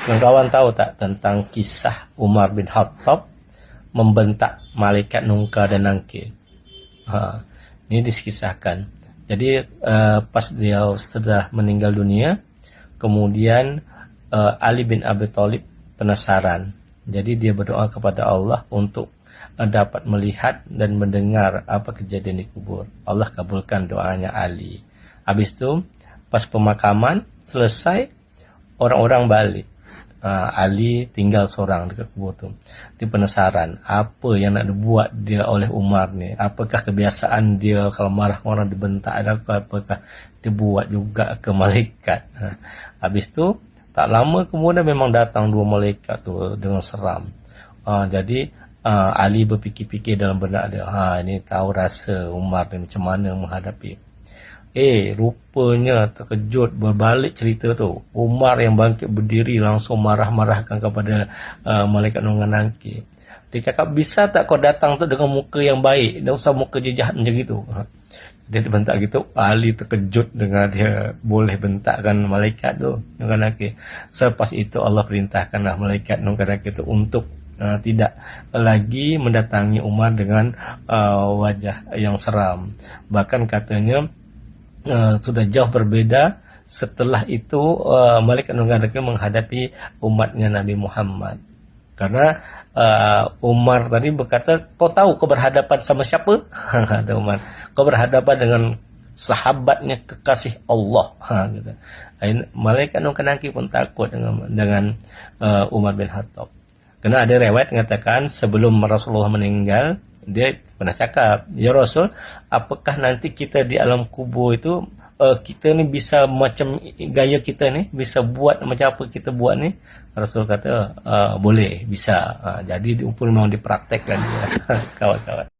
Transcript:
Kawan tahu tak tentang kisah Umar bin Khattab membentak malaikat nungkar dan nangkir? Ini diskisahkan. Jadi pas dia sudah meninggal dunia, kemudian Ali bin Abi Thalib penasaran. Jadi dia berdoa kepada Allah untuk dapat melihat dan mendengar apa kejadian di kubur. Allah kabulkan doanya Ali. Habis itu pas pemakaman selesai, orang-orang balik. Ali tinggal seorang dekat kubur tu. Dia penasaran apa yang nak dibuat dia oleh Umar ni. Apakah kebiasaan dia kalau marah orang dibentak, apakah dia buat juga ke malaikat. Habis tu tak lama kemudian memang datang dua malaikat tu dengan seram. Jadi Ali berfikir-fikir dalam benak dia, ini tahu rasa Umar ni macam mana menghadapi. Rupanya terkejut berbalik cerita tu. Umar yang bangkit berdiri langsung marah-marahkan kepada malaikat nunggang nangkir. Dia cakap, bisa tak kau datang tu dengan muka yang baik, tak usah muka je jahat macam gitu. Dia bentak gitu. Ali terkejut dengan dia boleh bentakkan malaikat tu nunggang nangkir. Selepas itu Allah perintahkanlah malaikat nunggang nangkir tu untuk tidak lagi mendatangi Umar dengan wajah yang seram. Bahkan katanya sudah jauh berbeda setelah itu malaikat nunggang nangkir menghadapi umatnya Nabi Muhammad. Karena Umar tadi berkata, kau tahu kau berhadapan sama siapa? Kata Umar, kau berhadapan dengan sahabatnya kekasih Allah. Gitu. Malaikat nunggang nangkir pun takut dengan Umar bin Khattab. Kerana ada riwayat mengatakan sebelum Rasulullah meninggal, dia pernah cakap, ya Rasul, apakah nanti kita di alam kubur itu kita ni bisa macam gaya kita ni, bisa buat macam apa kita buat ni? Rasul kata boleh, bisa. Jadi pun memang dipraktekkan dia. Kawan-kawan.